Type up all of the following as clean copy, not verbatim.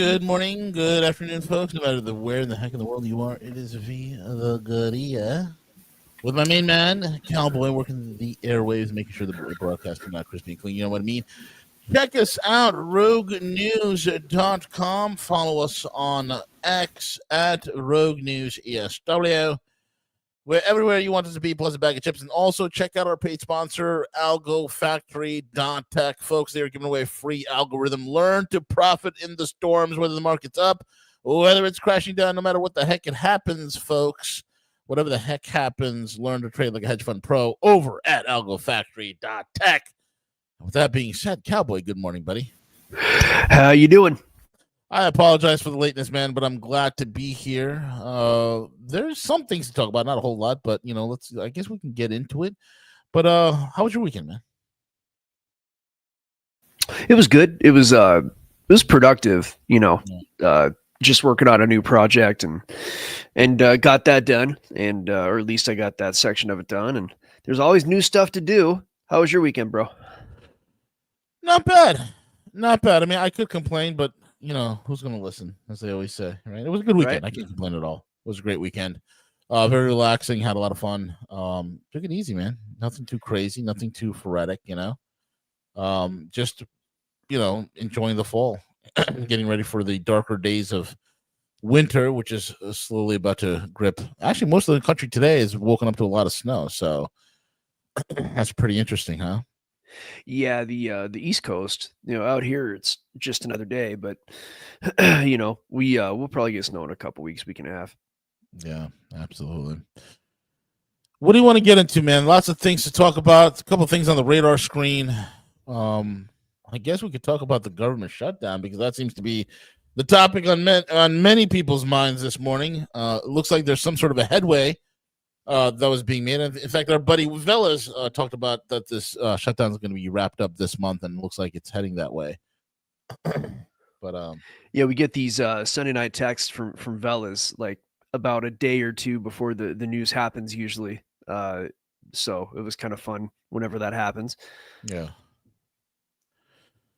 Good morning, good afternoon, folks. No matter where in the heck in the world you are, it is V the Goodia with my main man, Cowboy, working the airwaves, making sure the broadcasts are not crispy and clean. You know what I mean? Check us out, roguenews.com. Follow us on X at Rogue News ESW. We're everywhere you want us to be, plus a bag of chips. And also check out our paid sponsor, Algo Factory.tech. Folks, they are giving away a free algorithm. Learn to profit in the storms, whether the market's up, whether it's crashing down, no matter what the heck it happens, folks. Whatever the heck happens, learn to trade like a hedge fund pro over at algofactory.tech. With that being said, Cowboy, good morning, buddy. How you doing? I apologize for the lateness, man, but I'm glad to be here. There's some things to talk about, not a whole lot, but I guess we can get into it. But how was your weekend, man? It was good. It was productive, just working on a new project and got that done, and or at least I got that section of it done, and there's always new stuff to do. How was your weekend, bro? Not bad. I mean, I could complain, but who's going to listen, as they always say, right? It was a good weekend. Right? I can't complain at all. It was a great weekend. Very relaxing. Had a lot of fun. Took it easy, man. Nothing too crazy. Nothing too frenetic, just, enjoying the fall. Getting ready for the darker days of winter, which is slowly about to grip. Actually, most of the country today is woken up to a lot of snow. So that's pretty interesting, huh? Yeah, the East Coast, out here it's just another day, but we'll probably get snow in a couple weeks, week and a half. Yeah, absolutely. What do you want to get into, man? Lots of things to talk about. A couple of things on the radar screen. I guess we could talk about the government shutdown because that seems to be the topic on many people's minds this morning. It looks like there's some sort of a headway that was being made. In fact, our buddy Velas talked about that this shutdown is going to be wrapped up this month, and it looks like it's heading that way. But yeah, we get these Sunday night texts from Velas like about a day or two before the news happens usually. So it was kind of fun whenever that happens. Yeah.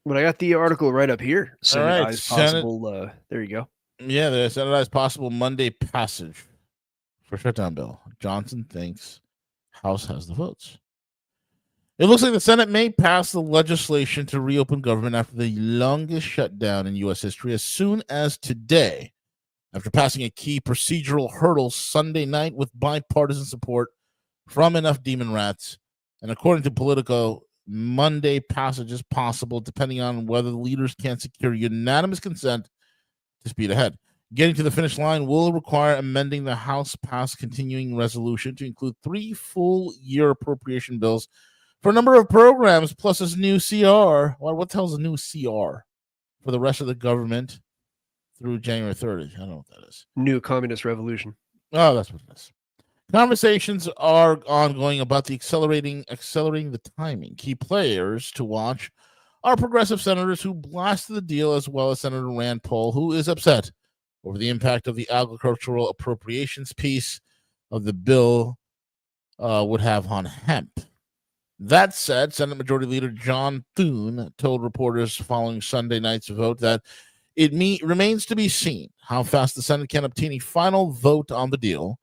But I got the article right up here. Senate possible. There you go. Yeah, the Senate possible Monday passage for shutdown bill. Johnson thinks House has the votes. It looks like the Senate may pass the legislation to reopen government after the longest shutdown in U.S. history as soon as today, after passing a key procedural hurdle Sunday night with bipartisan support from enough demon rats. And according to Politico, Monday passage is possible depending on whether the leaders can secure unanimous consent to speed ahead. Getting to the finish line will require amending the House-passed continuing resolution to include 3 full-year appropriation bills for a number of programs, plus this new CR. What the hell is a new CR for the rest of the government through January 30th? I don't know what that is. New communist revolution. Oh, that's what it is. Conversations are ongoing about the accelerating the timing. Key players to watch are progressive senators who blasted the deal, as well as Senator Rand Paul, who is upset over the impact of the agricultural appropriations piece of the bill would have on hemp. That said, Senate Majority Leader John Thune told reporters following Sunday night's vote that it remains to be seen how fast the Senate can obtain a final vote on the deal,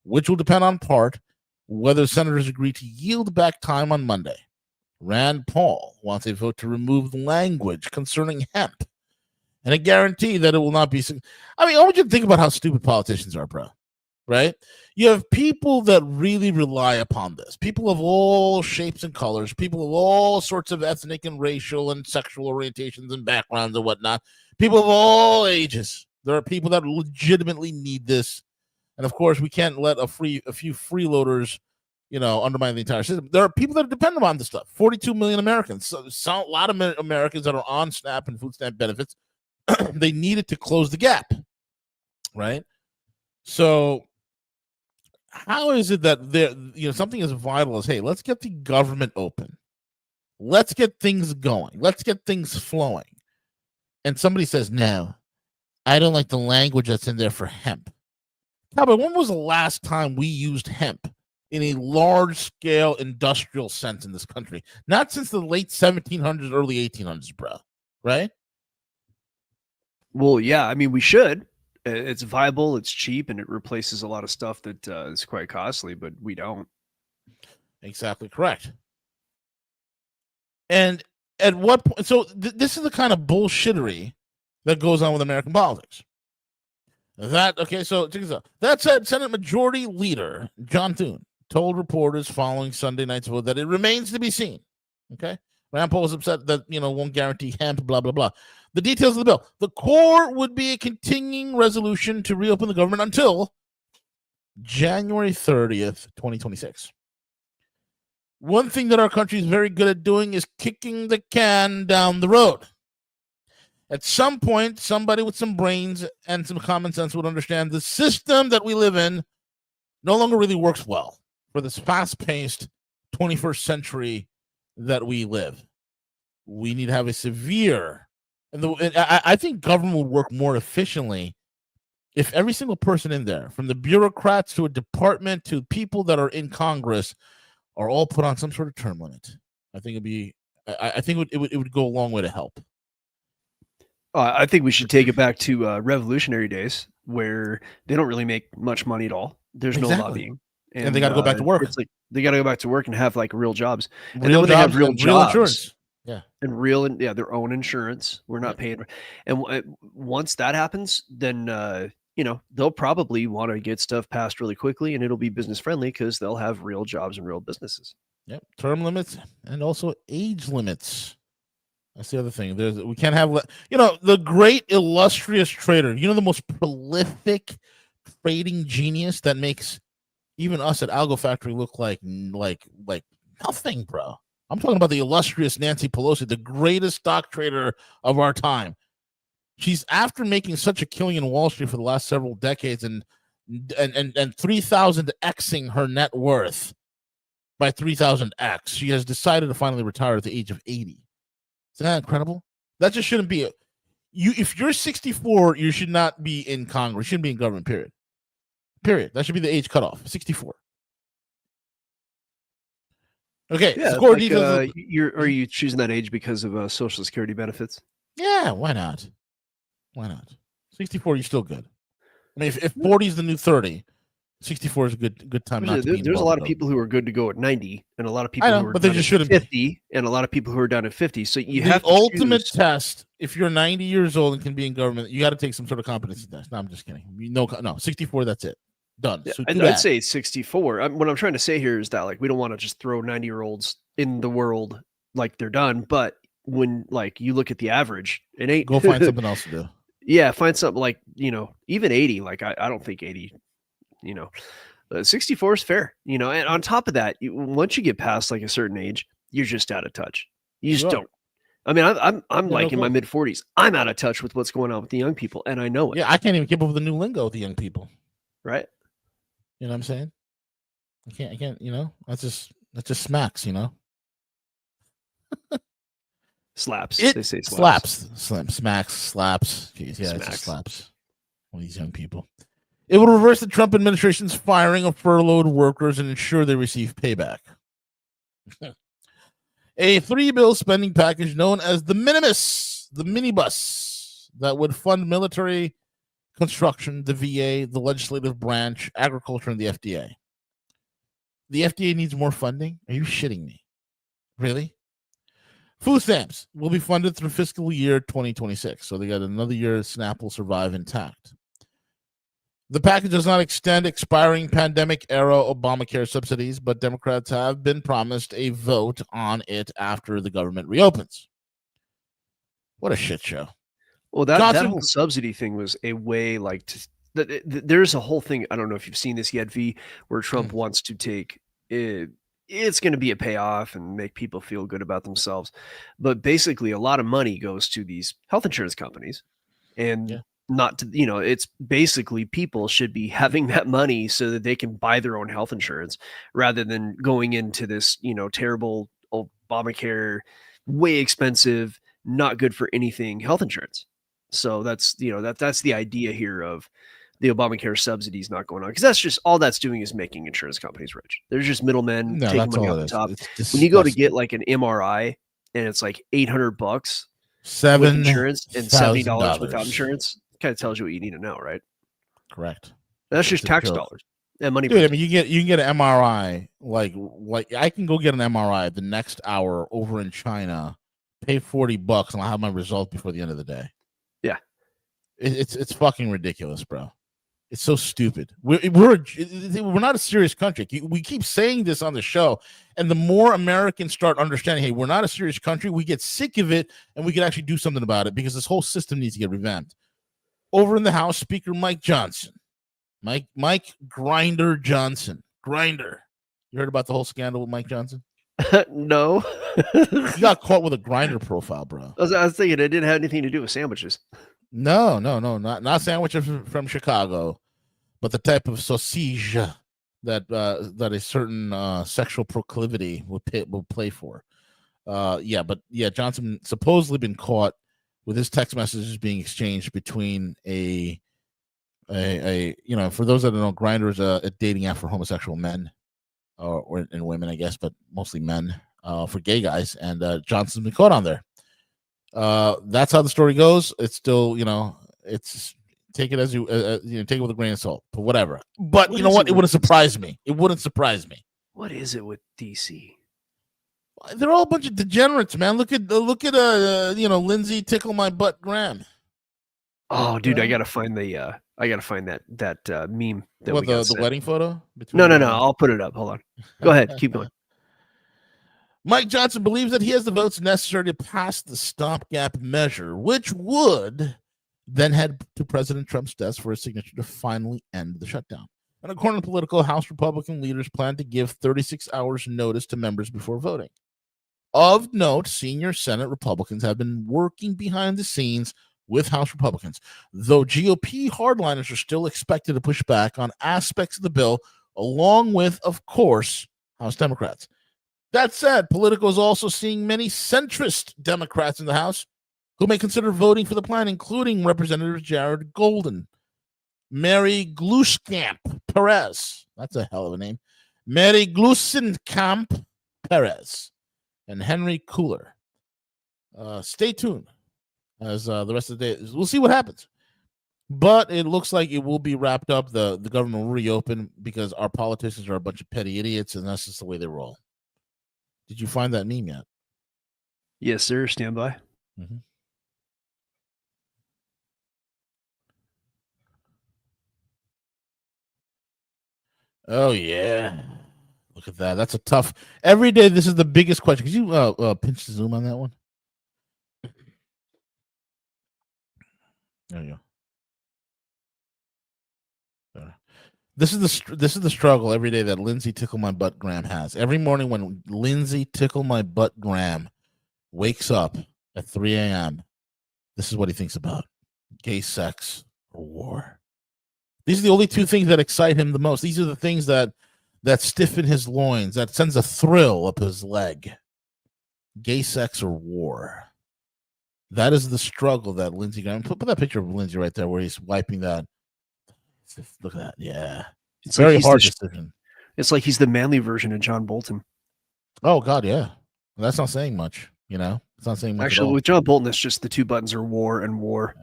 which will depend on part whether senators agree to yield back time on Monday. Rand Paul wants a vote to remove language concerning hemp and a guarantee that it will not be. I mean, I want you to think about how stupid politicians are, bro. Right? You have people that really rely upon this. People of all shapes and colors, people of all sorts of ethnic and racial and sexual orientations and backgrounds and whatnot. People of all ages. There are people that legitimately need this. And of course, we can't let a few freeloaders, undermine the entire system. There are people that are dependent on this stuff. 42 million Americans. So a lot of Americans that are on SNAP and food stamp benefits. They needed to close the gap, right? So how is it that something as vital as, hey, let's get the government open, let's get things going, let's get things flowing, and somebody says, no, I don't like the language that's in there for hemp. But when was the last time we used hemp in a large-scale industrial sense in this country? Not since the late 1700s, early 1800s, bro. Right? Well, yeah, I mean, we should. It's viable, it's cheap, and it replaces a lot of stuff that is quite costly, but we don't. Exactly correct. And at what point? So this is the kind of bullshittery that goes on with American politics. So check this out. That said, Senate Majority Leader John Thune told reporters following Sunday night's vote that it remains to be seen. Okay, Rand Paul is upset that won't guarantee hemp. Blah blah blah. The details of the bill. The core would be a continuing resolution to reopen the government until January 30th, 2026. One thing that our country is very good at doing is kicking the can down the road. At some point, somebody with some brains and some common sense would understand the system that we live in no longer really works well for this fast-paced 21st century that we live. We need to have a severe, I think government would work more efficiently if every single person in there, from the bureaucrats to a department to people that are in Congress, are all put on some sort of term limit. I think it would go a long way to help. I think we should take it back to revolutionary days where they don't really make much money at all. There's no lobbying. And they got to go back to work. It's like they got to go back to work and have like real jobs. And real then when jobs they have real and jobs, real insurance. Yeah. And their own insurance. We're not paying. And once that happens, then, they'll probably want to get stuff passed really quickly and it'll be business friendly because they'll have real jobs and real businesses. Yep. Term limits and also age limits. That's the other thing. We can't have, the great illustrious trader, the most prolific trading genius that makes even us at Algo Factory look like nothing, bro. I'm talking about the illustrious Nancy Pelosi, the greatest stock trader of our time. She's, after making such a killing in Wall Street for the last several decades and 3,000xing her net worth by 3,000x, she has decided to finally retire at the age of 80. Isn't that incredible? That just shouldn't be if you're 64, you should not be in Congress. You shouldn't be in government, period. That should be the age cutoff, 64. Okay, yeah, score details. Are you choosing that age because of Social Security benefits? Yeah, why not? 64, you're still good. I mean, if 40 is the new 30, 64 is a good time. There's a lot of people who are good to go at 90, and a lot of people who are but they just shouldn't 50, and a a lot of people who are down at 50. So you have the ultimate test. If you're 90 years old and can be in government, you got to take some sort of competency test. No, I'm just kidding. No, 64. That's it. Done. Yeah, I'd say 64. What I'm trying to say here is that we don't want to just throw 90-year-olds in the world like they're done. But when you look at the average, it ain't. Go find something else to do. Yeah, find something even 80. I don't think 80. 64 is fair. And on top of that, once you get past a certain age, you're just out of touch. You just don't. I mean, I'm in my mid 40s. I'm out of touch with what's going on with the young people, and I know it. Yeah, I can't even keep up with the new lingo with the young people. Right. You know what I'm saying? I can't, that's just smacks, Slaps. They say slaps. Smacks, slaps. Jeez, yeah, it's just slaps. All these young people. It will reverse the Trump administration's firing of furloughed workers and ensure they receive payback. A 3-bill spending package known as the Minimus, the minibus, that would fund military, construction, the VA, the legislative branch, agriculture, and the FDA. The FDA needs more funding? Are you shitting me? Really? Food stamps will be funded through fiscal year 2026. So they got another year SNAP will survive intact. The package does not extend expiring pandemic-era Obamacare subsidies, but Democrats have been promised a vote on it after the government reopens. What a shit show. Well, that whole subsidy thing was a way there's a whole thing. I don't know if you've seen this yet, V, where Trump wants to take it. It's going to be a payoff and make people feel good about themselves. But basically, a lot of money goes to these health insurance companies. And not to, it's basically people should be having that money so that they can buy their own health insurance rather than going into this, terrible Obamacare, way expensive, not good for anything health insurance. So that's, that's the idea here of the Obamacare subsidies not going on, because that's just all that's doing is making insurance companies rich. There's just middlemen taking money off the top. When you go to get an MRI and it's $800, with insurance and $70 $7,000 without insurance. Kind of tells you what you need to know, right? Correct. That's just tax dollars and money. Dude, I mean, you can get an MRI. Like I can go get an MRI the next hour over in China, pay $40, and I'll have my result before the end of the day. Yeah, it's fucking ridiculous, bro. It's so stupid. We're not a serious country. We keep saying this on the show, and the more Americans start understanding, hey, we're not a serious country, we get sick of it, and we can actually do something about it because this whole system needs to get revamped. Over in the House, Speaker Mike Johnson, Mike Grinder Johnson, Grinder. You heard about the whole scandal with Mike Johnson? No. He got caught with a Grinder profile, bro. I was thinking it didn't have anything to do with sandwiches. No, not sandwiches from Chicago, but the type of sausage that a certain sexual proclivity will play for. Johnson supposedly been caught with his text messages being exchanged between a for those that don't know, Grindr is a dating app for homosexual men and women, I guess, but mostly men for gay guys, and Johnson's been caught on there. That's how the story goes. It's still, it's take it as you take it with a grain of salt, but whatever. But you know what? It wouldn't surprise me. It wouldn't surprise me. What is it with DC? They're all a bunch of degenerates, man. Look at Lindsay Tickle My Butt Graham. Oh, dude, I gotta find that meme that we got the wedding photo. No, I'll put it up. Hold on. Go ahead. Keep going. Mike Johnson believes that he has the votes necessary to pass the stopgap measure, which would then head to President Trump's desk for a signature to finally end the shutdown. And according to Politico, House Republican leaders plan to give 36 hours notice to members before voting. Of note, senior Senate Republicans have been working behind the scenes with House Republicans, though GOP hardliners are still expected to push back on aspects of the bill, along with, of course, House Democrats. That said, Politico is also seeing many centrist Democrats in the House who may consider voting for the plan, including Representative Jared Golden, Mary Gluesenkamp Perez, that's a hell of a name, Mary Gluesenkamp Perez, and Henry Cooler. Stay tuned as the rest of the day. We'll see what happens. But it looks like it will be wrapped up. The government will reopen because our politicians are a bunch of petty idiots, and that's just the way they roll. Did you find that meme yet? Yes, sir. Stand by. Mm-hmm. Oh, yeah. Look at that. That's a tough. Every day, this is the biggest question. Could you pinch the zoom on that one? There you go. There. This is the struggle every day that Lindsay Tickle My Butt Graham has. Every morning when Lindsay Tickle My Butt Graham wakes up at 3 a.m., this is what he thinks about: gay sex or war. These are the only two things that excite him the most. These are the things that stiffen his loins, that sends a thrill up his leg. Gay sex or war. That is the struggle that Lindsey Graham. Put that picture of Lindsey right there where he's wiping that. Look at that. Yeah. It's very hard decision. It's like he's the manly version of John Bolton. Oh, God, yeah. Well, that's not saying much, It's not saying much. Actually, with John Bolton, it's just the two buttons are war and war.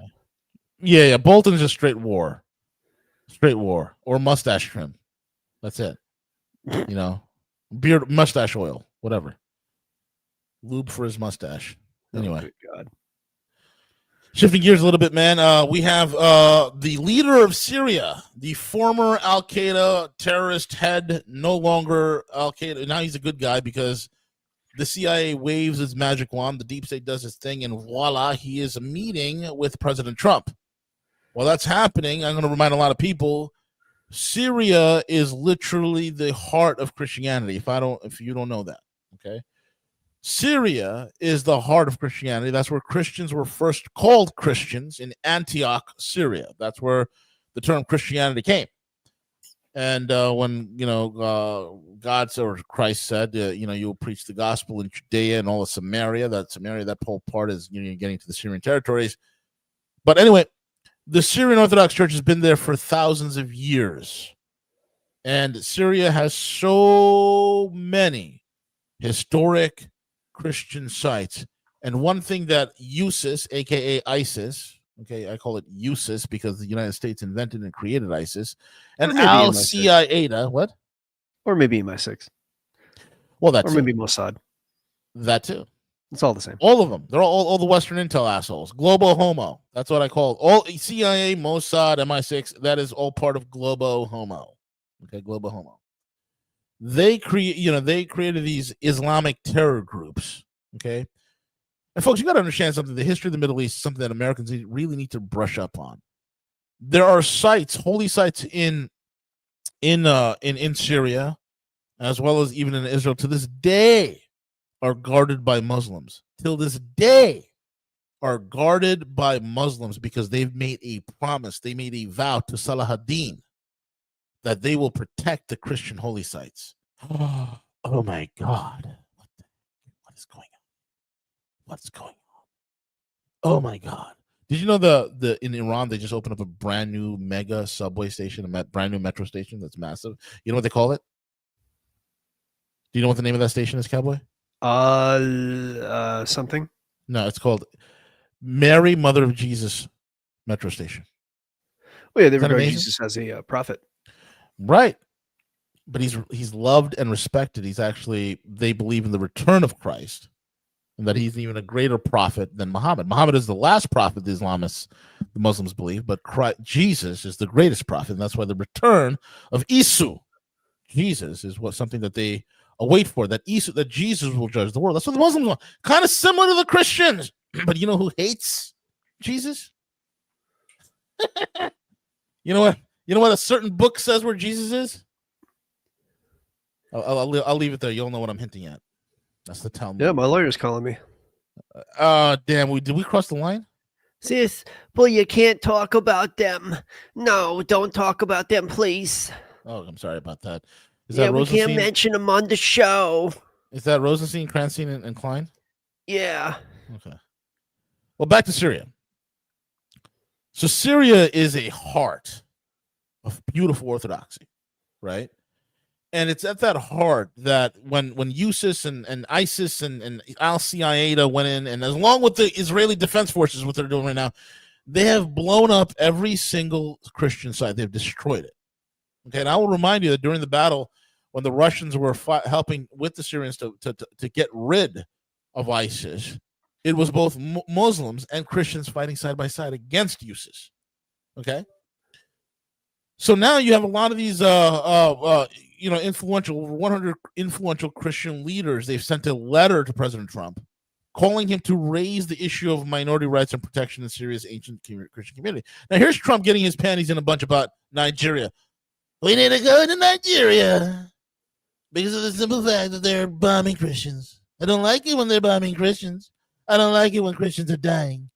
Yeah. Bolton's just straight war. Straight war. Or mustache trim. That's it. Beard, mustache oil, whatever. Lube for his mustache. Anyway. Oh, good God. Shifting gears a little bit, man. We have the leader of Syria, the former Al-Qaeda terrorist head, no longer Al-Qaeda. Now he's a good guy because the CIA waves its magic wand, the deep state does its thing, and voila, he is meeting with President Trump. While that's happening, I'm going to remind a lot of people, Syria is literally the heart of Christianity. If you don't know that, okay? Syria is the heart of Christianity. That's where Christians were first called Christians, in Antioch, Syria. That's where the term Christianity came. And when God or Christ said, you'll preach the gospel in Judea and all of Samaria. That whole part is getting to the Syrian territories. But anyway, the Syrian Orthodox Church has been there for thousands of years, and Syria has so many historic Christian sites And one thing that USIS, aka ISIS, okay, I call it USIS because the United States invented and created ISIS, and Or maybe Al MI6. Qaeda, what? Or maybe MI6. Well, that Or too. maybe Mossad. That too. It's all the same. All of them. They're all the Western intel assholes. Globo Homo. That's what I call it. All CIA, Mossad, MI6. That is all part of Globo Homo. Okay, Globo Homo. They created these Islamic terror groups. Okay, and folks, you got to understand something. The history of the Middle East is something that Americans really need to brush up on. There are sites, holy sites in Syria, as well as even in Israel to this day, are guarded by Muslims. Till this day, are guarded by Muslims because they've made a promise. They made a vow to Salah ad-Din that they will protect the Christian holy sites. Oh my God! What is going on? What's going on? Oh my God! Did you know the in Iran they just opened up a brand new mega subway station, a brand new metro station that's massive? You know what they call it? Do you know what the name of that station is, Cowboy? Something. No, it's called Mary Mother of Jesus Metro Station. Oh yeah, they regard Jesus as a prophet, right? But he's loved and respected. They believe in the return of Christ, and that he's even a greater prophet than Muhammad. Muhammad is the last prophet, the Muslims believe, but Jesus is the greatest prophet, and that's why the return of Isu, Jesus, is something that they await for. That Jesus will judge the world. That's what the Muslims want. Kind of similar to the Christians, but you know who hates Jesus? You know what? You know what a certain book says where Jesus is? I'll leave it there. You'll know what I'm hinting at. That's the Talmud. Yeah, my lawyer's calling me. Damn. Did we cross the line? Sis, well, you can't talk about them. No, don't talk about them, please. Oh, I'm sorry about that. We can't mention them on the show. Is that Rosenstein, Cranston, and Klein? Yeah. Okay. Well, back to Syria. So Syria is a heart of beautiful orthodoxy, right? And it's at that heart that when USIS and ISIS and Al Qaeda went in, and along with the Israeli Defense Forces, what they're doing right now, they have blown up every single Christian site. They've destroyed it. Okay, and I will remind you that during the battle, when the Russians were helping with the Syrians to get rid of ISIS, it was both Muslims and Christians fighting side by side against ISIS. Okay, so now you have a lot of these influential, over 100 influential Christian leaders. They've sent a letter to President Trump calling him to raise the issue of minority rights and protection in Syria's ancient Christian community. Now here's Trump getting his panties in a bunch about Nigeria. We need to go to Nigeria because of the simple fact that they're bombing Christians. I don't like it when they're bombing Christians. I don't like it when Christians are dying.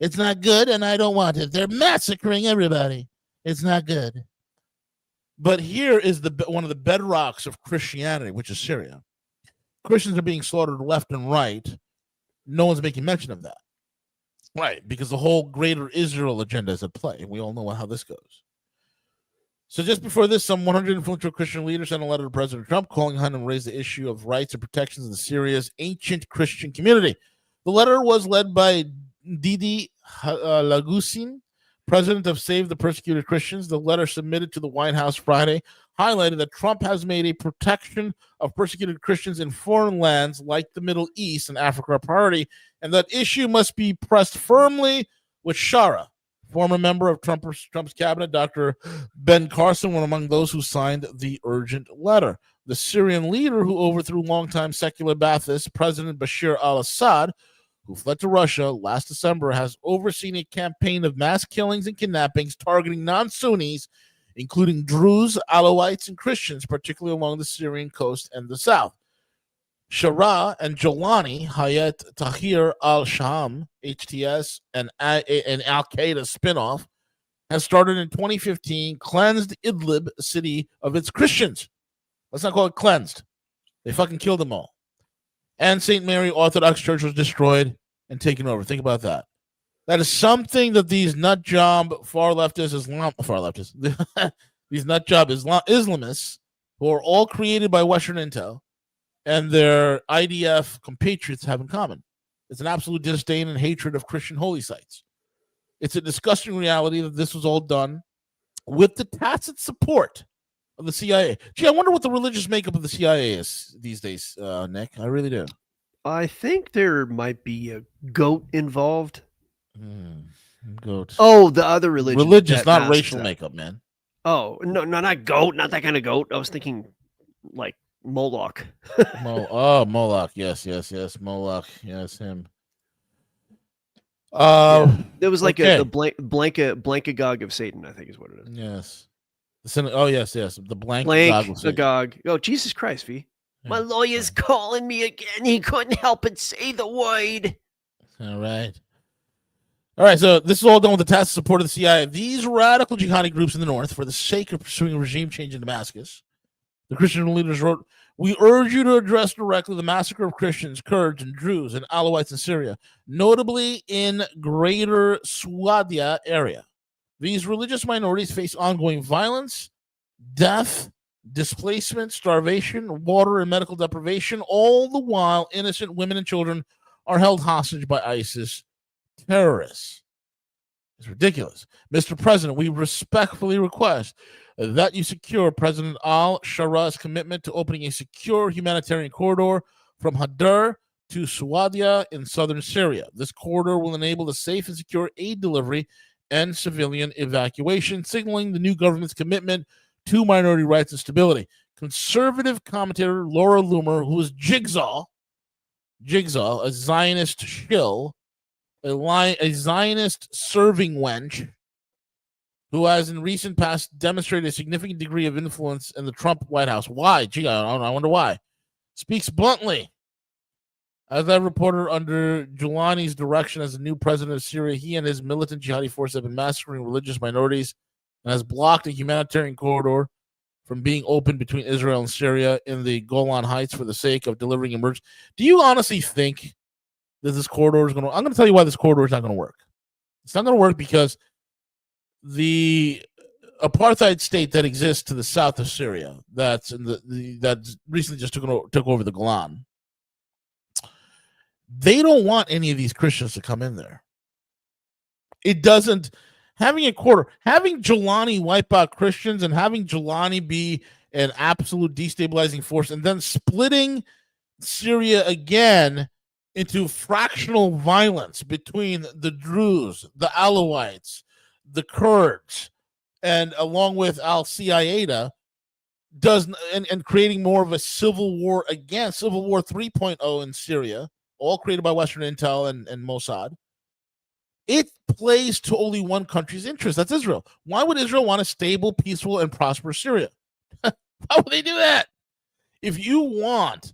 It's not good, and I don't want it. They're massacring everybody. It's not good. But here is one of the bedrocks of Christianity, which is Syria. Christians are being slaughtered left and right. No one's making mention of that. Right, because the whole greater Israel agenda is at play. We all know how this goes. So just before this, some 100 influential Christian leaders sent a letter to President Trump calling on him to raise the issue of rights and protections in Syria's ancient Christian community. The letter was led by Didi Lagusin, president of Save the Persecuted Christians. The letter submitted to the White House Friday highlighted that Trump has made a protection of persecuted Christians in foreign lands like the Middle East and Africa a priority, and that issue must be pressed firmly with Shara. Former member of Trump's cabinet, Dr. Ben Carson, were among those who signed the urgent letter. The Syrian leader who overthrew longtime secular Ba'athist President Bashar al-Assad, who fled to Russia last December, has overseen a campaign of mass killings and kidnappings targeting non-Sunnis, including Druze, Alawites, and Christians, particularly along the Syrian coast and the south. Shara and Jolani, Hayat Tahrir al-Sham, HTS, and Al-Qaeda spinoff, has started in 2015, cleansed Idlib city of its Christians. Let's not call it cleansed. They fucking killed them all. And St. Mary Orthodox Church was destroyed and taken over. Think about that. That is something that these nutjob these nutjob Islamists, who are all created by Western intel, and their IDF compatriots have in common. It's an absolute disdain and hatred of Christian holy sites. It's a disgusting reality that this was all done with the tacit support of the CIA. Gee, I wonder what the religious makeup of the CIA is these days, Nick. I really do. I think there might be a goat involved. Goat. Oh, the other religion. Religious, not racial makeup, man. Oh, no, not goat. Not that kind of goat. I was thinking like Moloch. Moloch. Yes. Moloch. Yes, him. It was like okay. the blankagog of Satan, I think is what it is. Yes. Yes. The blankagog. Oh, Jesus Christ, V. Yeah. My lawyer's calling me again. He couldn't help but say the word. All right, so this is all done with the tacit support of the CIA. These radical jihadi groups in the north, for the sake of pursuing regime change in Damascus, the Christian leaders wrote, "We urge you to address directly the massacre of Christians, Kurds, and Druze and Alawites in Syria, notably in greater Swadia area. These religious minorities face ongoing violence, death, displacement, starvation, water and medical deprivation, all the while innocent women and children are held hostage by ISIS terrorists." It's ridiculous. Mr. President, we respectfully request that you secure President al-Shara's commitment to opening a secure humanitarian corridor from Hadar to Swadia in southern Syria. This corridor will enable the safe and secure aid delivery and civilian evacuation, signaling the new government's commitment to minority rights and stability. Conservative commentator Laura Loomer, who is Jigsaw, a Zionist shill, a Zionist serving wench, who has in recent past demonstrated a significant degree of influence in the Trump White House. Why? Gee, I wonder why. Speaks bluntly. As that reporter, under Giuliani's direction as the new president of Syria, he and his militant jihadi force have been massacring religious minorities and has blocked a humanitarian corridor from being opened between Israel and Syria in the Golan Heights for the sake of delivering emergency. Do you honestly think that this corridor is going to... I'm going to tell you why this corridor is not going to work. It's not going to work because the apartheid state that exists to the south of Syria, that's in that recently just took over the Golan, they don't want any of these Christians to come in there. It doesn't... Having Giuliani wipe out Christians and having Giuliani be an absolute destabilizing force and then splitting Syria again into fractional violence between the Druze, the Alawites, the Kurds, and along with al-Qaeda, and creating more of a civil war again, Civil War 3.0 in Syria, all created by Western Intel and Mossad. It plays to only one country's interest. That's Israel. Why would Israel want a stable, peaceful, and prosperous Syria? Why would they do that? If you want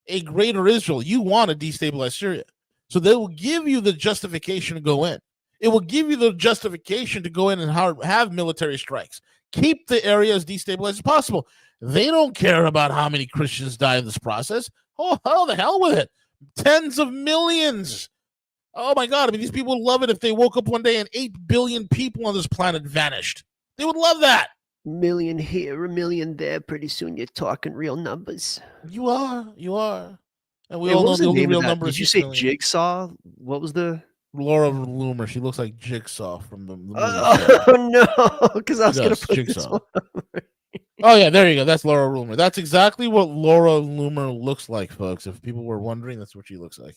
a greater Israel, you want to destabilize Syria. So they will give you the justification to go in. It will give you the justification to go in and have military strikes. Keep the area as destabilized as possible. They don't care about how many Christians die in this process. Oh, hell the hell with it. Tens of millions. Oh, my God. I mean, these people would love it if they woke up one day and 8 billion people on this planet vanished. They would love that. A million here, a million there. Pretty soon you're talking real numbers. You are. And we all know the only real number is Did you say Jigsaw? What was the... Laura Loomer. She looks like Jigsaw from the movie. Oh, no. Because I was going to put Jigsaw. Oh, yeah. There you go. That's Laura Loomer. That's exactly what Laura Loomer looks like, folks. If people were wondering, that's what she looks like.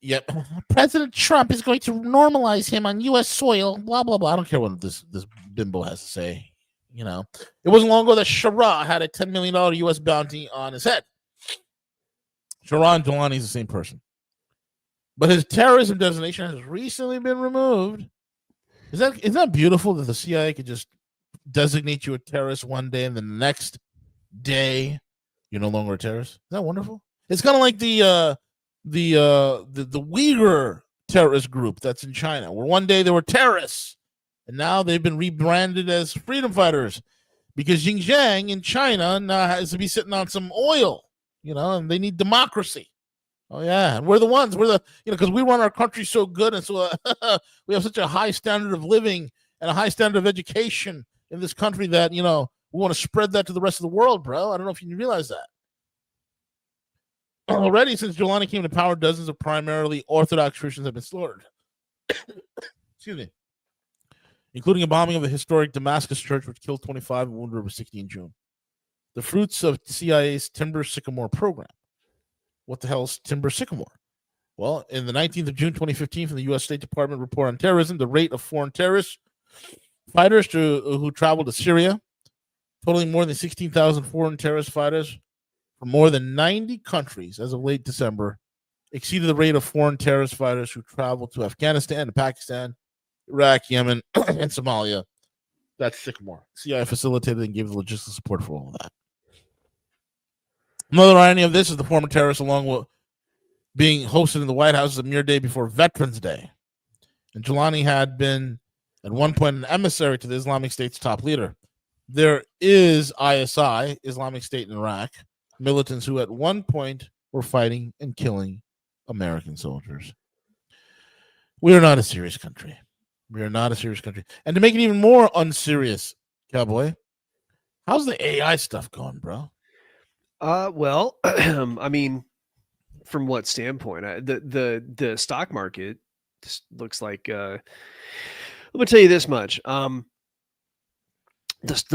Yep. President Trump is going to normalize him on U.S. soil, blah, blah, blah. I don't care what this bimbo has to say. You know, it wasn't long ago that Shara had a $10 million U.S. bounty on his head. Shara and Giuliani is the same person. But his terrorism designation has recently been removed. Isn't that beautiful that the CIA could just designate you a terrorist one day and the next day you're no longer a terrorist? Is that wonderful? It's kind of like the Uyghur terrorist group that's in China, where one day they were terrorists and now they've been rebranded as freedom fighters because Xinjiang in China now has to be sitting on some oil, and they need democracy. Oh yeah, and we're the ones. Because we run our country so good, and so we have such a high standard of living and a high standard of education in this country that we want to spread that to the rest of the world, bro. I don't know if you realize that. Already since Giuliani came to power, dozens of primarily Orthodox Christians have been slaughtered. Excuse me. Including a bombing of a historic Damascus church, which killed 25 and wounded over 60 in June. The fruits of CIA's Timber Sycamore program. What the hell is Timber Sycamore? Well, in the 19th of June 2015, from the U.S. State Department report on terrorism, the rate of foreign terrorist fighters who traveled to Syria, totaling more than 16,000 foreign terrorist fighters from more than 90 countries as of late December, exceeded the rate of foreign terrorist fighters who traveled to Afghanistan and Pakistan, Iraq, Yemen, and Somalia. That's Sycamore. CIA facilitated and gave the logistical support for all of that. Another irony of this is the former terrorists, along with being hosted in the White House a mere day before Veterans Day. And Giuliani had been, at one point, an emissary to the Islamic State's top leader. There is ISI, Islamic State in Iraq, militants who at one point were fighting and killing American soldiers. We are not a serious country. We are not a serious country. And to make it even more unserious, Cowboy, how's the AI stuff going, bro? Well, I mean, from what standpoint? The stock market just looks like. Let me tell you this much. The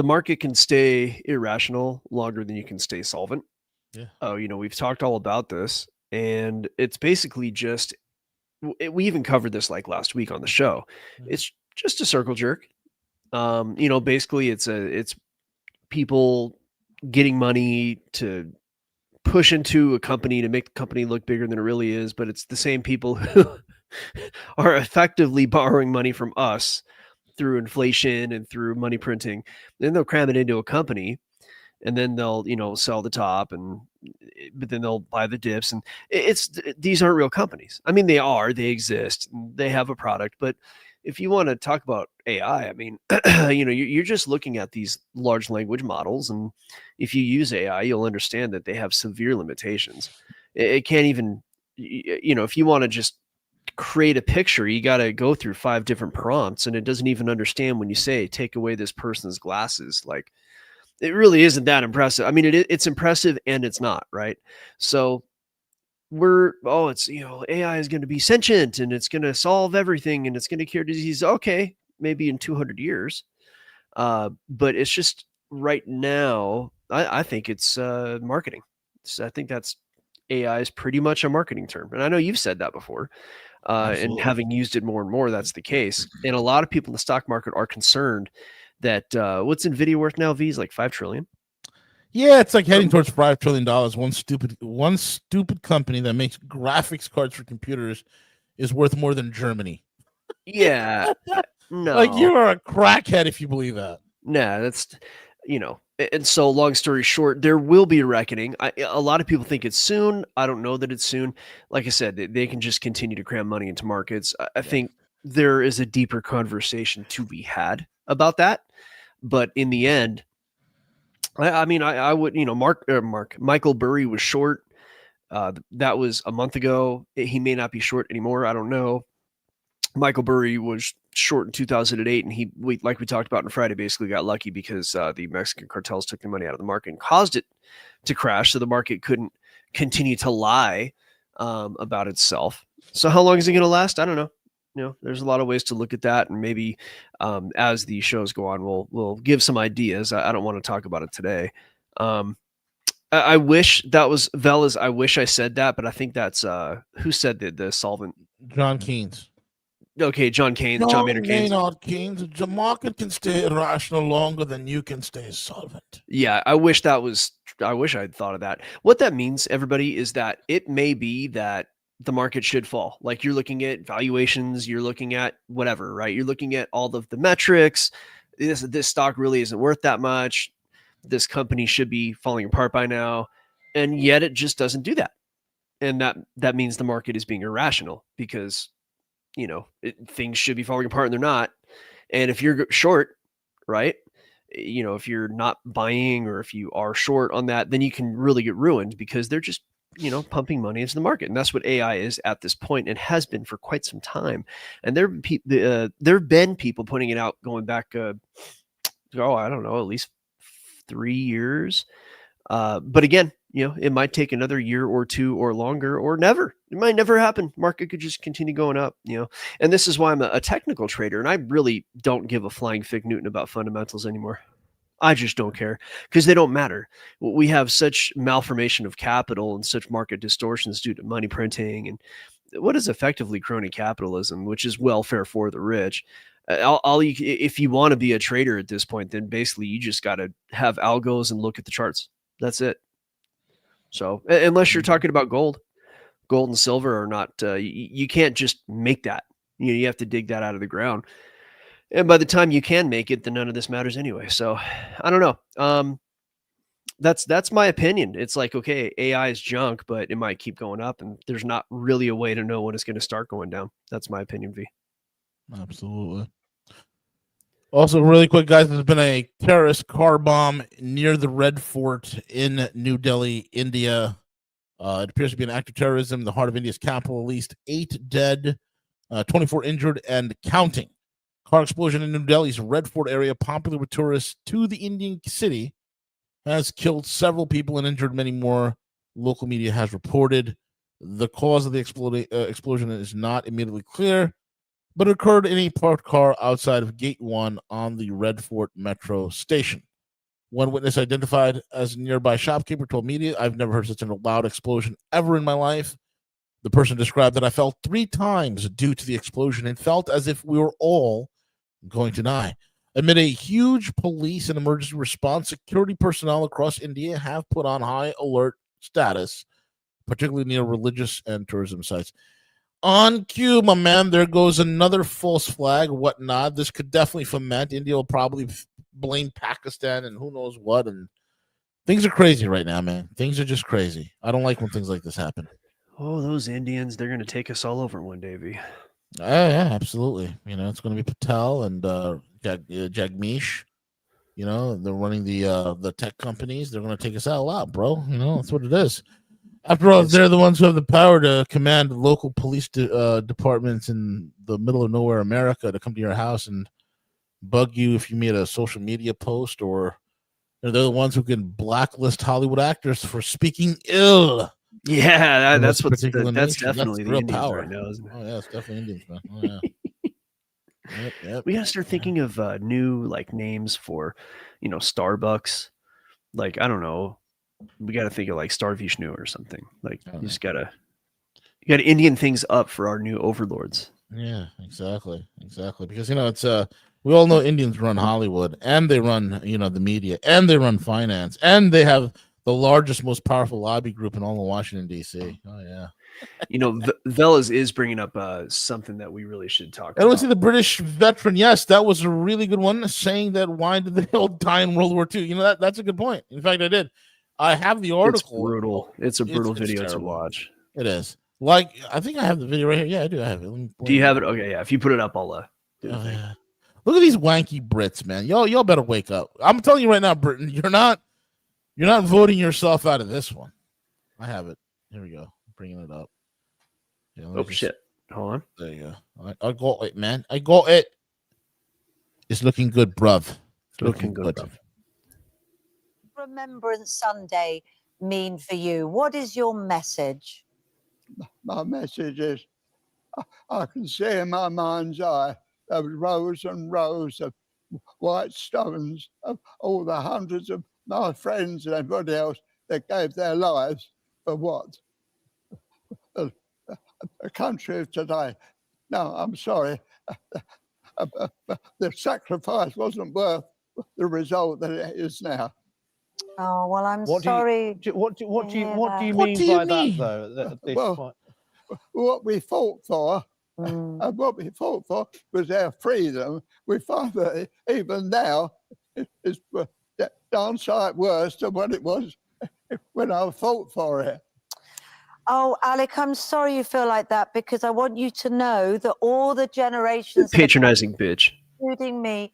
market can stay irrational longer than you can stay solvent. Yeah. Oh, we've talked all about this, and it's basically just. We even covered this like last week on the show. It's just a circle jerk. Basically it's people getting money to push into a company to make the company look bigger than it really is, but it's the same people who are effectively borrowing money from us through inflation and through money printing. Then they'll cram it into a company, and then they'll, sell the top, but then they'll buy the dips. And these aren't real companies. I mean, they exist, they have a product, but if you want to talk about AI, I mean, you're just looking at these large language models. And if you use AI, you'll understand that they have severe limitations. It can't even, if you want to just create a picture, you got to go through 5 different prompts, and it doesn't even understand when you say, take away this person's glasses. Like, it really isn't that impressive. I mean, it's impressive and it's not, right? So AI is going to be sentient and it's going to solve everything and it's going to cure disease. Okay, maybe in 200 years. But it's just right now, I think it's marketing. So I think that's AI is pretty much a marketing term. And I know you've said that before. And having used it more and more, that's the case. And a lot of people in the stock market are concerned that what's NVIDIA worth now? V is like $5 trillion. Yeah, it's like heading towards $5 trillion. One stupid company that makes graphics cards for computers is worth more than Germany. Yeah, no, like you are a crackhead if you believe that. Nah, that's And so, long story short, there will be a reckoning. A lot of people think it's soon. I don't know that it's soon. Like I said, they can just continue to cram money into markets. I think there is a deeper conversation to be had about that. But in the end, I would, Michael Burry was short. That was a month ago. He may not be short anymore. I don't know. Michael Burry was short in 2008, and like we talked about on Friday, basically got lucky because the Mexican cartels took the money out of the market and caused it to crash, so the market couldn't continue to lie about itself. So how long is it going to last? I don't know. There's a lot of ways to look at that, and maybe as the shows go on, we'll give some ideas. I don't want to talk about it today. I wish that was Velas. I wish I said that, but I think that's who said the solvent. John Keynes. Okay, John Keynes. No, John Maynard Keynes. Maynard Keynes. The market can stay irrational longer than you can stay solvent. Yeah, I wish I'd thought of that. What that means, everybody, is that it may be that the market should fall. Like, you're looking at valuations, you're looking at whatever, right? You're looking at all of the metrics. This stock really isn't worth that much. This company should be falling apart by now. And yet it just doesn't do that. And that means the market is being irrational because, things should be falling apart and they're not. And if you're short, right? If you're not buying or if you are short on that, then you can really get ruined because they're just, pumping money into the market. And that's what AI is at this point and has been for quite some time. And there have been people putting it out going back, I don't know, at least 3 years. But again, It might take another year or two or longer or never. It might never happen. Market could just continue going up. And this is why I'm a technical trader, and I really don't give a flying fig Newton about fundamentals anymore. I just don't care because they don't matter. We have such malformation of capital and such market distortions due to money printing and what is effectively crony capitalism, which is welfare for the rich. If you want to be a trader at this point, then basically you just got to have algos and look at the charts. That's it. So unless you're talking about gold and silver are not, you can't just make that. You have to dig that out of the ground. And by the time you can make it, then none of this matters anyway. So I don't know. That's my opinion. It's like, okay, AI is junk, but it might keep going up, and there's not really a way to know when it's going to start going down. That's my opinion, V. Absolutely. Also, really quick, guys, there's been a terrorist car bomb near the Red Fort in New Delhi, India. It appears to be an act of terrorism in the heart of India's capital. At least 8 dead, 24 injured, and counting. Car explosion in New Delhi's Red Fort area, popular with tourists to the Indian city, has killed several people and injured many more. Local media has reported. The cause of the explosion is not immediately clear, but it occurred in a parked car outside of Gate 1 on the Red Fort metro station. One witness identified as a nearby shopkeeper told media, "I've never heard such a loud explosion ever in my life." The person described that I felt 3 times due to the explosion and felt as if we were all going to die. Amid a huge police and emergency response, security personnel across India have put on high alert status, particularly near religious and tourism sites. On cue, my man, there goes another false flag, whatnot. This could definitely foment. India will probably blame Pakistan and who knows what. And things are crazy right now, man. Things are just crazy. I don't like when things like this happen. Oh, those Indians, they're going to take us all over one day, V. Yeah, absolutely. It's going to be Patel and Jagmesh. They're running the tech companies. They're going to take us all out, bro. That's what it is. After all, they're the ones who have the power to command local police departments in the middle of nowhere America to come to your house and bug you if you made a social media post, or they're the ones who can blacklist Hollywood actors for speaking ill. Yeah, that's definitely the real Indians power right now, isn't it? Oh yeah, it's definitely Indians, man. Oh yeah. Yep. We gotta start thinking of new names for, Starbucks. Like, I don't know. We gotta think of Star Vishnu or something. You just gotta Indian things up for our new overlords. Yeah, exactly. Because it's we all know Indians run Hollywood, and they run the media, and they run finance, and they have the largest, most powerful lobby group in all of Washington D.C. Oh yeah. Velas is bringing up something that we really should talk about. I don't see the British veteran. Yes, that was a really good one, saying that why did they all die in World War II? That's a good point. In fact, I did. I have the article. It's brutal. It's a brutal video to watch. It is. I think I have the video right here. Yeah, I do. I have it. Do you have it? Okay, yeah. If you put it up, I'll do the thing. Yeah. Look at these wanky Brits, man. Y'all better wake up. I'm telling you right now, Britain, you're not voting yourself out of this one. I have it. Here we go. I'm bringing it up. Yeah, shit. Hold on. There you go. I got it, man. I got it. It's looking good, bruv. It's looking good. Bruv. Remembrance Sunday mean for you? What is your message? My message is I can see in my mind's eye those rows and rows of white stones of all the hundreds of my friends and everybody else that gave their lives for what? The country of today. No, I'm sorry. The sacrifice wasn't worth the result that it is now. Oh, well, I'm sorry. What do you mean by that, though? What we fought for, and what we fought for was our freedom. We find that even now it's darn sight worse than what it was when I fought for it. Oh, Alec, I'm sorry you feel like that, because I want you to know that all the generations... Patronizing bitch. Including me.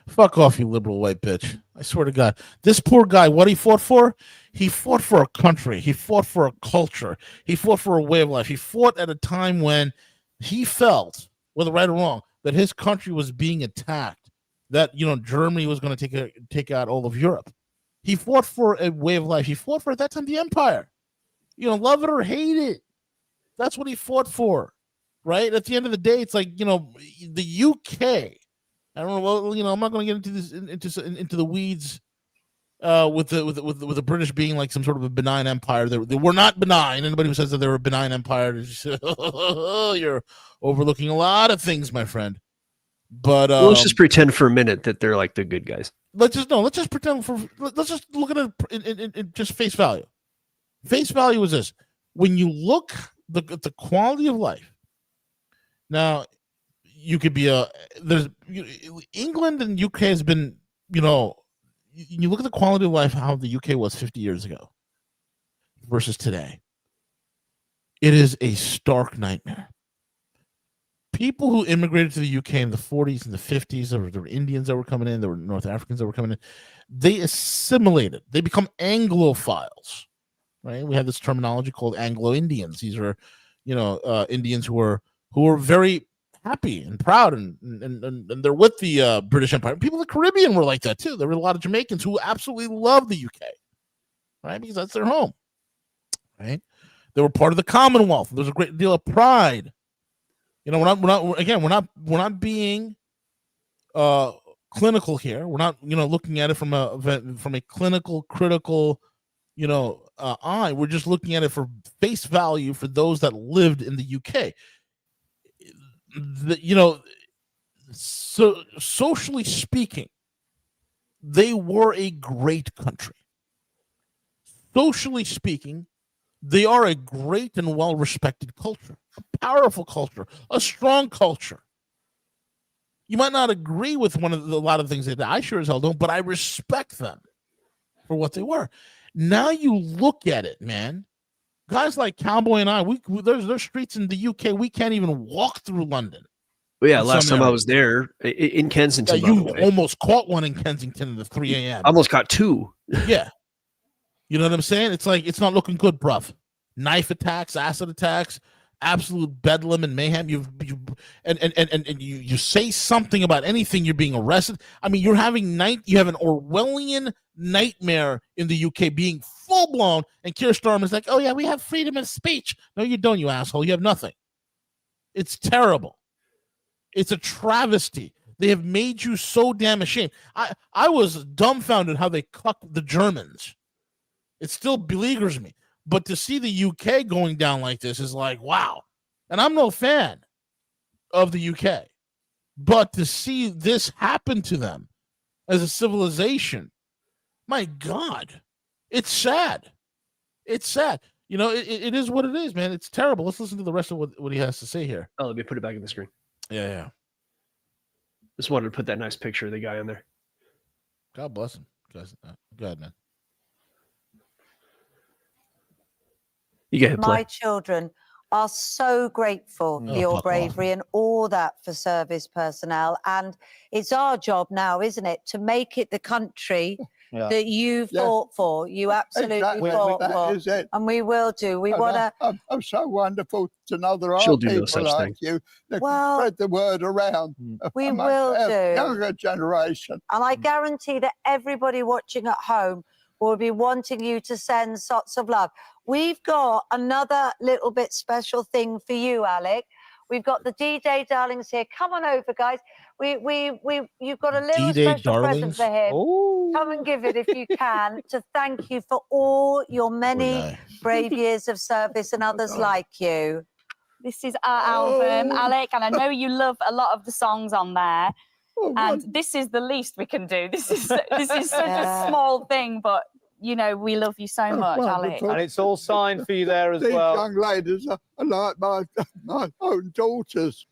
Fuck off, you liberal white bitch. I swear to God. This poor guy, what he fought for? He fought for a country. He fought for a culture. He fought for a way of life. He fought at a time when he felt, whether right or wrong, that his country was being attacked. That, Germany was going to take out all of Europe. He fought for a way of life. He fought for, at that time, the empire. Love it or hate it. That's what he fought for, right? At the end of the day, it's like, the UK. I don't know. Well, I'm not going to get into the weeds with the British being like some sort of a benign empire. They were not benign. Anybody who says that they were a benign empire, you're overlooking a lot of things, my friend. But let's just pretend for a minute that they're like the good guys. Let's just pretend let's just look at it in just face value. Face value is this: when you look at the quality of life. Now, you could be England and UK has been, you look at the quality of life, how the UK was 50 years ago versus today. It is a stark nightmare. People who immigrated to the UK in the 40s and the 50s, there were Indians that were coming in, there were North Africans that were coming in. They assimilated. They become Anglophiles, right? We have this terminology called Anglo-Indians. These are, Indians who are very happy and proud and they're with the British Empire. People in the Caribbean were like that too. There were a lot of Jamaicans who absolutely loved the UK, right? Because that's their home, right? They were part of the Commonwealth. There's a great deal of pride. We're not being clinical here. We're not, looking at it from a clinical, critical, eye. We're just looking at it for face value for those that lived in the UK. So socially speaking, they were a great country. Socially speaking, they are a great and well-respected culture, a powerful culture, a strong culture. You might not agree with a lot of things that I sure as hell don't, but I respect them for what they were. Now you look at it, man. Guys like Cowboy and I, there's streets in the UK we can't even walk through London. Well, yeah, last time I was there in Kensington. Yeah, you almost caught one in Kensington at 3 a.m. Almost caught two. Yeah. You know what I'm saying? It's like, it's not looking good, bruv. Knife attacks, acid attacks, absolute bedlam and mayhem. You say something about anything, you're being arrested. I mean, you have an Orwellian nightmare in the UK being full blown, and Keir Starmer's like, oh yeah, we have freedom of speech. No, you don't, you asshole. You have nothing. It's terrible. It's a travesty. They have made you so damn ashamed. I was dumbfounded how they cucked the Germans. It still beleaguers me. But to see the UK going down like this is like, wow. And I'm no fan of the UK. But to see this happen to them as a civilization, my God, it's sad. It's sad. It is what it is, man. It's terrible. Let's listen to the rest of what he has to say here. Oh, let me put it back in the screen. Yeah. Just wanted to put that nice picture of the guy in there. God bless him. Go ahead, man. My children are so grateful for your bravery and all that for service personnel. And it's our job now, isn't it, to make it the country that you fought for. You absolutely fought for. Is it. And we will do. We want to. I'm so wonderful to know there are people like you that can spread the word around. We will do. Younger generation. And I guarantee that everybody watching at home will be wanting you to send lots of love. We've got another little bit special thing for you, Alec. We've got the D-Day darlings here. Come on over, guys. You've got a little D-Day special present darlings? for him. Ooh. Come and give it if you can, to thank you for all your many brave years of service and others like you. This is our album, Alec, and I know you love a lot of the songs on there. And this is the least we can do. This is such a small thing, but we love you so much, Alec. And it's all signed for you there as These well. young ladies are like my own daughters.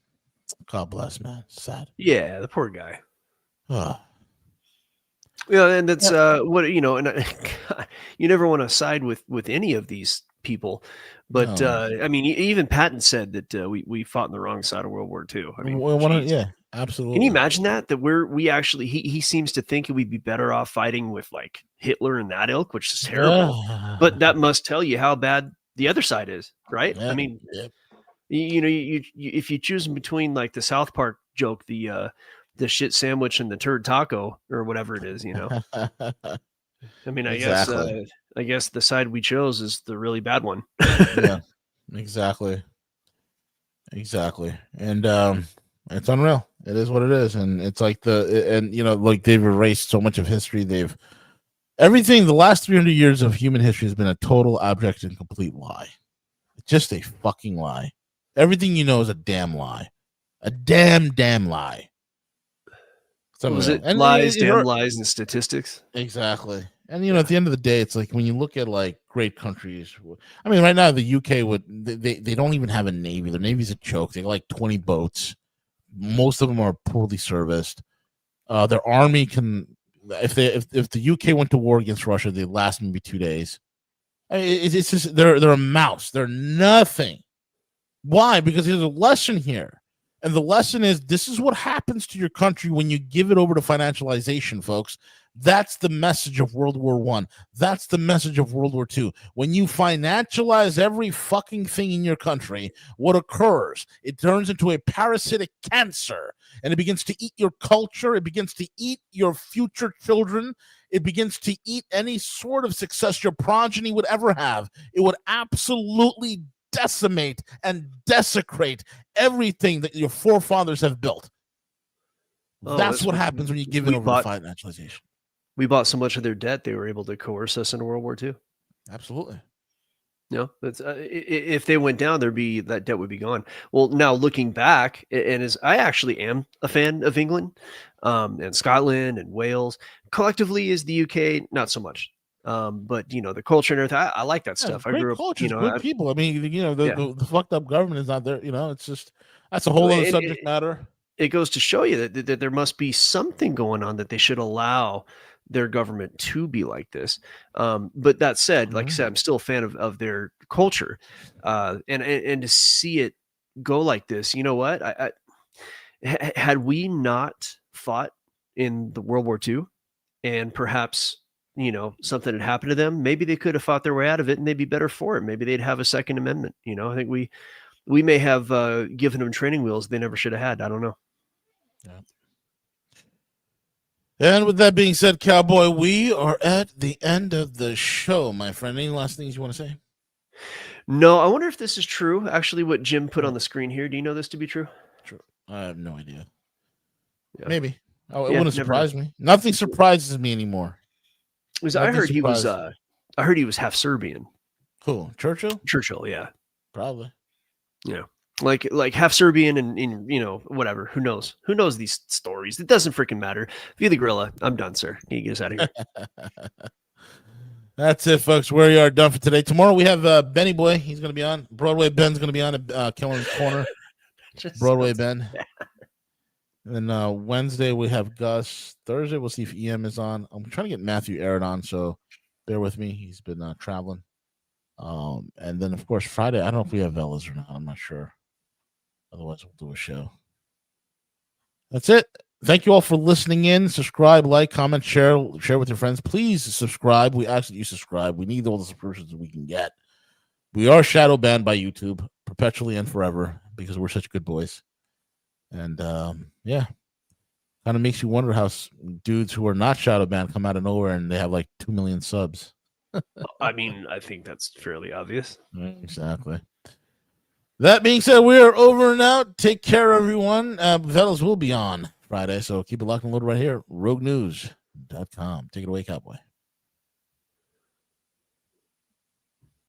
God bless, man. Sad. Yeah, the poor guy. Oh. Yeah, and that's what and you never want to side with any of these people, but I mean, even Patton said that we fought on the wrong side of World War II. I mean, absolutely. Can you imagine that we actually he seems to think we'd be better off fighting with like Hitler and that ilk, which is terrible. But that must tell you how bad the other side is, right? I mean, you if you choose between like the South Park joke, the shit sandwich and the turd taco or whatever it is, I mean, Exactly. I guess the side we chose is the really bad one. Yeah, exactly. And it's unreal. It is what it is, and it's like like they've erased so much of history. Everything. The last 300 years of human history has been a total, abject, and complete lie. It's just a fucking lie. Everything you know is a damn lie. A damn lie. Was it lies, damn lies, and statistics? Exactly. And at the end of the day, it's like when you look at like great countries. I mean, right now the UK they don't even have a navy. Their navy's a joke. They got like 20 boats. Most of them are poorly serviced. Their army can, if the UK went to war against Russia, they'd last maybe 2 days. I mean, it's just they're a mouse. They're nothing. Why? Because there's a lesson here. And the lesson is this is what happens to your country when you give it over to financialization, folks. That's the message of World War I. That's the message of World War II. When you financialize every fucking thing in your country, what occurs? It turns into a parasitic cancer, and it begins to eat your culture. It begins to eat your future children. It begins to eat any sort of success your progeny would ever have. It would absolutely decimate and desecrate everything that your forefathers have built. That's what happens when you give it over to financialization. We bought so much of their debt, they were able to coerce us into World War II. Absolutely. That's if they went down, that debt would be gone. Well, now looking back, and as I actually am a fan of England, and Scotland and Wales, collectively is the UK not so much. But the culture and everything, I like that stuff. I grew up, cultures, good people. I mean, the fucked up government is not there. It's just that's a whole other subject matter. It goes to show you that there must be something going on that they should allow their government to be like this. But that said, like I said, I'm still a fan of their culture, and to see it go like this, you know what? Had we not fought in the World War II, and perhaps something had happened to them, maybe they could have fought their way out of it, and they'd be better for it. Maybe they'd have a Second Amendment. I think we may have given them training wheels they never should have had. I don't know. Yeah. And with that being said, Cowboy, we are at the end of the show, my friend. Any last things you want to say? No, I wonder if this is true. Actually, what Jim put on the screen here. Do you know this to be true? True. I have no idea. Yeah. Maybe. It wouldn't surprise me. Nothing surprises me anymore. I heard he was half Serbian. Who? Churchill? Churchill, yeah. Probably. Yeah. Like half Serbian and whatever. Who knows? Who knows these stories? It doesn't freaking matter. View the Gorilla. I'm done, sir. Can you get us out of here? That's it, folks. We are done for today. Tomorrow we have Benny Boy. He's going to be on. Broadway Ben's going to be on Killen's Corner. Broadway Ben. And then Wednesday we have Gus. Thursday we'll see if EM is on. I'm trying to get Matthew Aaron on, so bear with me. He's been traveling. And then of course Friday, I don't know if we have Velas or not. I'm not sure. Otherwise we'll do a show. That's it. Thank you all for listening in. Subscribe, like, comment, share with your friends. Please subscribe. We ask that you subscribe. We need all the subscriptions we can get. We are shadow banned by YouTube perpetually and forever because we're such good boys. And kind of makes you wonder how dudes who are not shadow banned come out of nowhere and they have like 2 million subs. I mean, I think that's fairly obvious. Exactly. That being said, we are over and out. Take care, everyone. Velas will be on Friday, so keep it locked and loaded right here. RogueNews.com. Take it away, Cowboy.